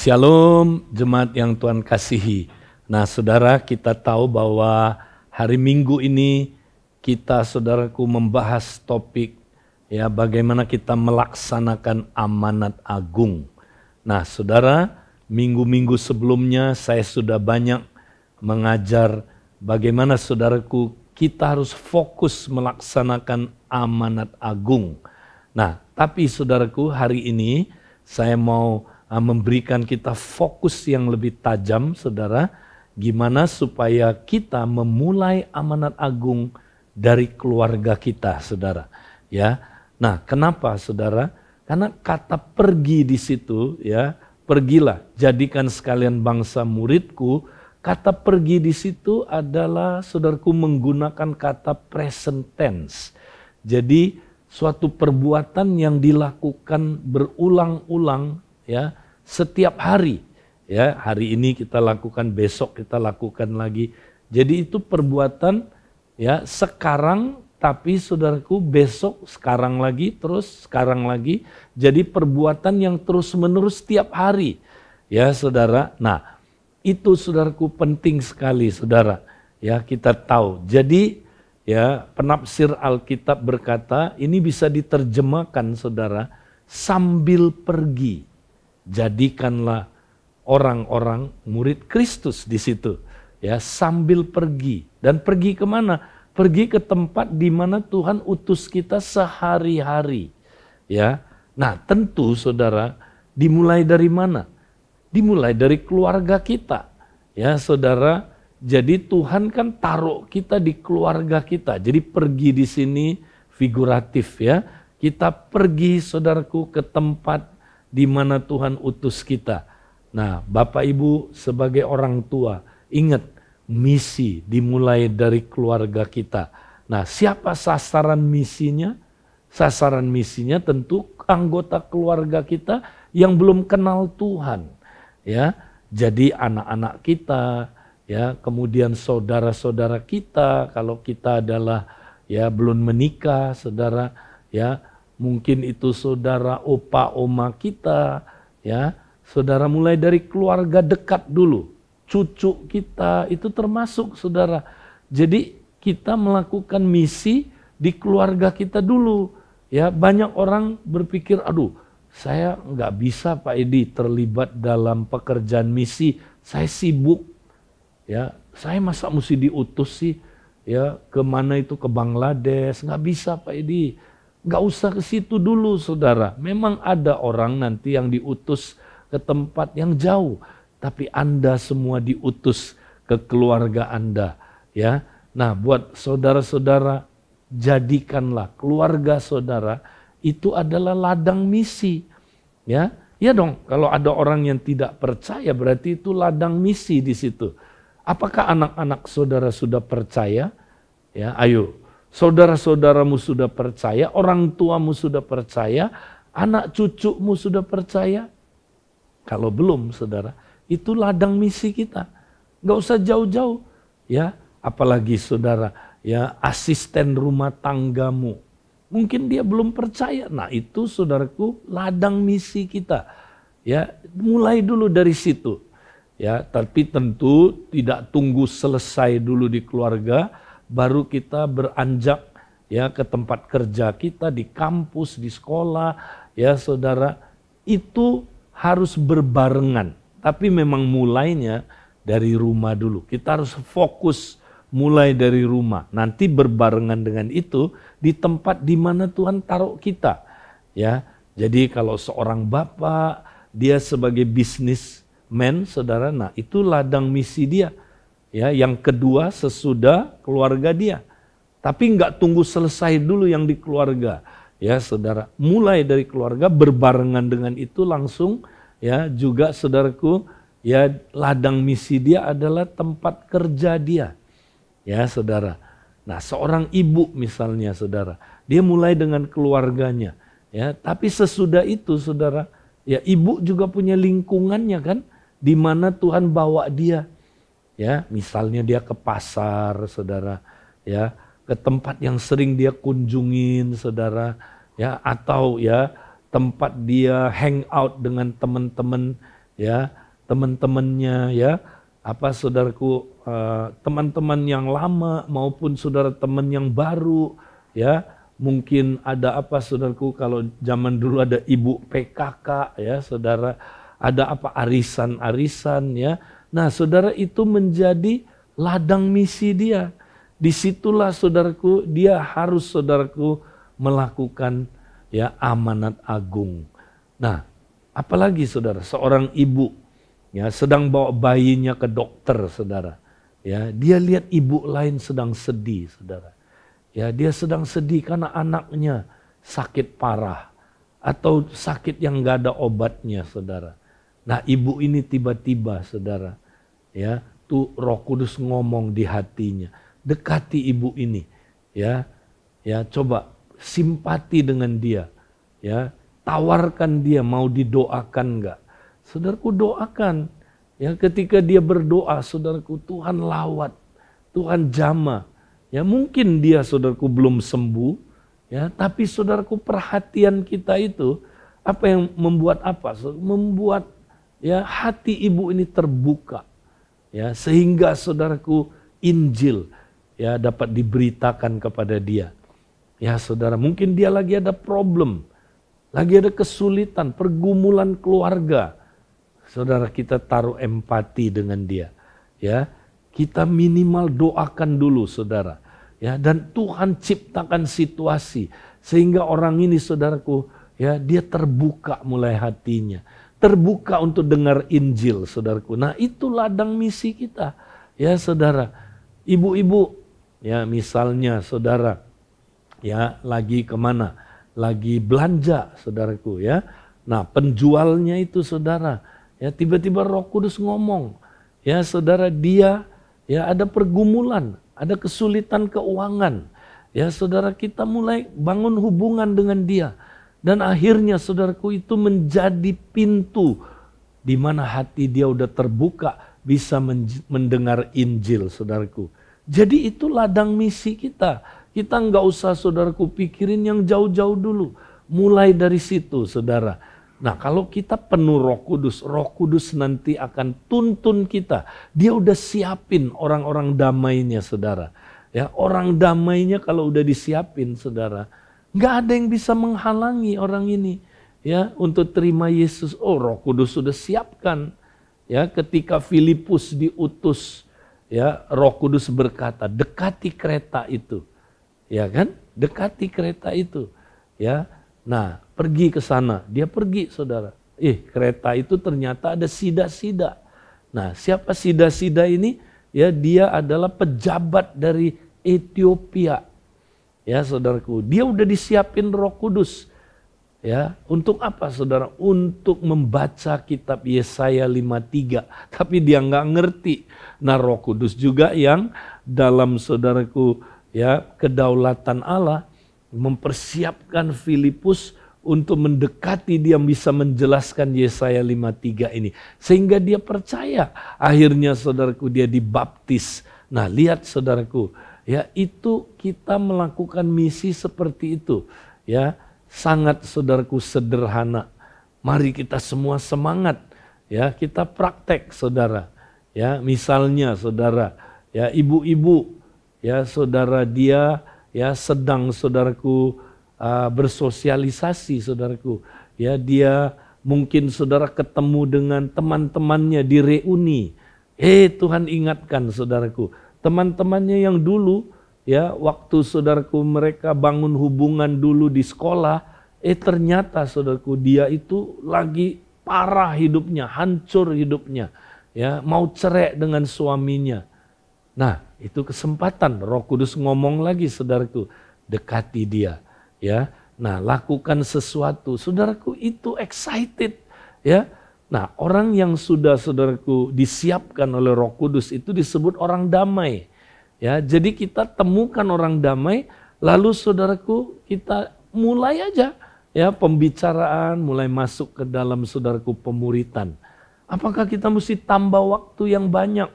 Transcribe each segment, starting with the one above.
Shalom jemaat yang Tuhan kasihi. Nah saudara, kita tahu bahwa hari Minggu ini kita saudaraku membahas topik ya bagaimana kita melaksanakan amanat agung. Nah saudara, minggu-minggu sebelumnya saya sudah banyak mengajar bagaimana saudaraku kita harus fokus melaksanakan amanat agung. Nah tapi saudaraku, hari ini saya mau memberikan kita fokus yang lebih tajam, saudara. Gimana supaya kita memulai amanat agung dari keluarga kita, saudara. Ya, nah kenapa, saudara? Karena kata pergi di situ, ya, pergilah, jadikan sekalian bangsa muridku. Kata pergi di situ adalah, saudaraku, menggunakan kata present tense. Jadi suatu perbuatan yang dilakukan berulang-ulang, ya. Setiap hari, ya, hari ini kita lakukan, besok kita lakukan lagi. Jadi itu perbuatan ya sekarang, tapi saudaraku besok sekarang lagi, terus sekarang lagi. Jadi perbuatan yang terus-menerus setiap hari, ya saudara. Nah itu saudaraku penting sekali, saudara. Ya kita tahu. Jadi ya penafsir Alkitab berkata ini bisa diterjemahkan, saudara, sambil pergi. Jadikanlah orang-orang murid Kristus di situ, ya, sambil pergi. Dan pergi kemana? Pergi ke tempat di mana Tuhan utus kita sehari-hari, ya. Nah, tentu saudara, dimulai dari mana? Dimulai dari keluarga kita, ya, saudara. Jadi Tuhan kan taruh kita di keluarga kita. Jadi pergi di sini figuratif, ya. Kita pergi, saudaraku, ke tempat di mana Tuhan utus kita. Nah, Bapak Ibu sebagai orang tua, ingat misi dimulai dari keluarga kita. Nah, siapa sasaran misinya? Sasaran misinya tentu anggota keluarga kita yang belum kenal Tuhan. Ya, jadi anak-anak kita, ya, kemudian saudara-saudara kita, kalau kita adalah ya belum menikah, saudara, ya. Mungkin itu saudara opa oma kita, ya. Saudara mulai dari keluarga dekat dulu. Cucu kita itu termasuk, saudara. Jadi kita melakukan misi di keluarga kita dulu. Ya, banyak orang berpikir, aduh, saya nggak bisa Pak Edi terlibat dalam pekerjaan misi. Saya sibuk. Ya, saya masa mesti diutus sih, ya, kemana itu, ke Bangladesh? Nggak bisa Pak Edi. Gak usah ke situ dulu, saudara. Memang ada orang nanti yang diutus ke tempat yang jauh, tapi Anda semua diutus ke keluarga Anda, ya. Nah, buat saudara-saudara, jadikanlah keluarga saudara itu adalah ladang misi, ya. Ya dong, kalau ada orang yang tidak percaya berarti itu ladang misi di situ. Apakah anak-anak saudara sudah percaya? Ya, ayo. Saudara-saudaramu sudah percaya, orang tuamu sudah percaya, anak cucumu sudah percaya. Kalau belum, saudara, itu ladang misi kita. Gak usah jauh-jauh, ya. Apalagi saudara, ya, asisten rumah tanggamu. Mungkin dia belum percaya. Nah, itu saudaraku ladang misi kita. Ya, mulai dulu dari situ. Ya, tapi tentu tidak tunggu selesai dulu di keluarga, baru kita beranjak ya ke tempat kerja kita, di kampus, di sekolah, ya saudara. Itu harus berbarengan, tapi memang mulainya dari rumah dulu. Kita harus fokus mulai dari rumah. Nanti berbarengan dengan itu di tempat di mana Tuhan taruh kita. Ya, jadi kalau seorang bapak dia sebagai businessman, saudara, nah itu ladang misi dia. Ya, yang kedua sesudah keluarga dia. Tapi enggak tunggu selesai dulu yang di keluarga. Ya, saudara, mulai dari keluarga berbarengan dengan itu langsung ya juga saudaraku, ya ladang misi dia adalah tempat kerja dia. Ya, saudara. Nah, seorang ibu misalnya, saudara, dia mulai dengan keluarganya, ya, tapi sesudah itu, saudara, ya ibu juga punya lingkungannya kan, di mana Tuhan bawa dia. Ya, misalnya dia ke pasar, saudara, ya, ke tempat yang sering dia kunjungin, saudara, ya, atau ya tempat dia hang out dengan teman-teman ya, teman-temannya ya, saudaraku, teman-teman yang lama maupun saudara teman yang baru ya, mungkin ada saudaraku, kalau zaman dulu ada ibu PKK ya saudara, ada arisan-arisan ya. Nah saudara, itu menjadi ladang misi dia. Disitulah saudaraku, dia harus saudaraku melakukan ya amanat agung. Nah apalagi saudara, seorang ibu ya sedang bawa bayinya ke dokter saudara. Ya, dia lihat ibu lain sedang sedih saudara. Ya, dia sedang sedih karena anaknya sakit parah atau sakit yang gak ada obatnya saudara. Nah ibu ini tiba-tiba saudara, ya tuh Roh Kudus ngomong di hatinya, dekati ibu ini, ya coba simpati dengan dia, ya tawarkan dia mau didoakan enggak. Saudaraku, doakan, ya ketika dia berdoa saudaraku, Tuhan lawat, Tuhan jamah, ya mungkin dia saudaraku belum sembuh, ya tapi saudaraku perhatian kita itu apa yang membuat membuat ya hati ibu ini terbuka, ya sehingga saudaraku Injil ya dapat diberitakan kepada dia. Ya saudara, mungkin dia lagi ada problem, lagi ada kesulitan, pergumulan keluarga. Saudara, kita taruh empati dengan dia. Ya, kita minimal doakan dulu saudara. Ya, dan Tuhan ciptakan situasi sehingga orang ini saudaraku, ya dia terbuka mulai hatinya. Terbuka untuk dengar Injil saudaraku. Nah itu ladang misi kita. Ya saudara, ibu-ibu ya misalnya saudara ya lagi kemana? Lagi belanja saudaraku ya. Nah penjualnya itu saudara ya tiba-tiba Roh Kudus ngomong. Ya saudara, dia ya ada pergumulan, ada kesulitan keuangan. Ya saudara, kita mulai bangun hubungan dengan dia. Dan akhirnya saudaraku itu menjadi pintu di mana hati dia udah terbuka bisa mendengar Injil saudaraku. Jadi itu ladang misi kita. Kita nggak usah saudaraku pikirin yang jauh-jauh dulu. Mulai dari situ saudara. Nah kalau kita penuh Roh Kudus nanti akan tuntun kita. Dia udah siapin orang-orang damainya saudara. Ya, orang damainya kalau udah disiapin saudara, nggak ada yang bisa menghalangi orang ini ya untuk terima Yesus. Oh, Roh Kudus sudah siapkan. Ya, ketika Filipus diutus, ya Roh Kudus berkata, dekati kereta itu. Ya kan? Dekati kereta itu. Ya. Nah, pergi ke sana. Dia pergi, saudara. Kereta itu ternyata ada sida-sida. Nah, siapa sida-sida ini? Ya, dia adalah pejabat dari Ethiopia. Ya, saudaraku, dia udah disiapin Roh Kudus. Ya, untuk apa saudara? Untuk membaca kitab Yesaya 53. Tapi dia nggak ngerti. Nah, Roh Kudus juga yang dalam saudaraku ya kedaulatan Allah mempersiapkan Filipus untuk mendekati dia bisa menjelaskan Yesaya 53 ini. Sehingga dia percaya. Akhirnya saudaraku dia dibaptis. Nah, lihat saudaraku, ya itu kita melakukan misi seperti itu. Ya, sangat saudaraku sederhana. Mari kita semua semangat. Ya, kita praktek saudara. Ya, misalnya saudara, ya ibu-ibu, ya saudara dia ya sedang saudaraku bersosialisasi saudaraku. Ya, dia mungkin saudara ketemu dengan teman-temannya di reuni. Tuhan ingatkan saudaraku, teman-temannya yang dulu ya waktu saudaraku mereka bangun hubungan dulu di sekolah, ternyata saudaraku dia itu lagi parah hidupnya, hancur hidupnya. Ya, mau cerai dengan suaminya. Nah, itu kesempatan Roh Kudus ngomong lagi saudaraku, dekati dia. Ya, nah lakukan sesuatu. Saudaraku itu excited. Ya, nah orang yang sudah saudaraku disiapkan oleh Roh Kudus itu disebut orang damai. Ya, jadi kita temukan orang damai, lalu saudaraku kita mulai aja ya pembicaraan, mulai masuk ke dalam saudaraku pemuritan. Apakah kita mesti tambah waktu yang banyak?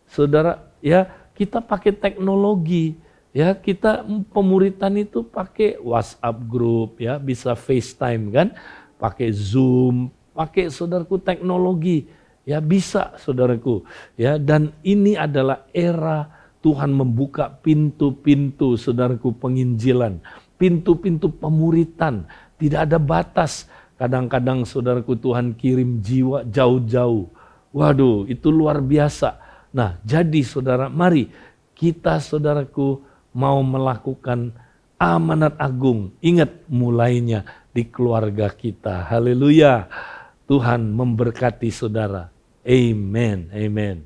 Saudara, ya kita pakai teknologi, ya kita pemuritan itu pakai WhatsApp group, ya bisa FaceTime kan, pakai Zoom, pakai saudaraku teknologi. Ya bisa saudaraku. Ya, dan ini adalah era Tuhan membuka pintu-pintu saudaraku penginjilan, pintu-pintu pemuritan, tidak ada batas. Kadang-kadang saudaraku Tuhan kirim jiwa jauh-jauh. Waduh, itu luar biasa. Nah, jadi saudara, mari kita saudaraku mau melakukan amanat agung. Ingat, mulainya di keluarga kita. Haleluya. Tuhan memberkati saudara. Amen. Amen.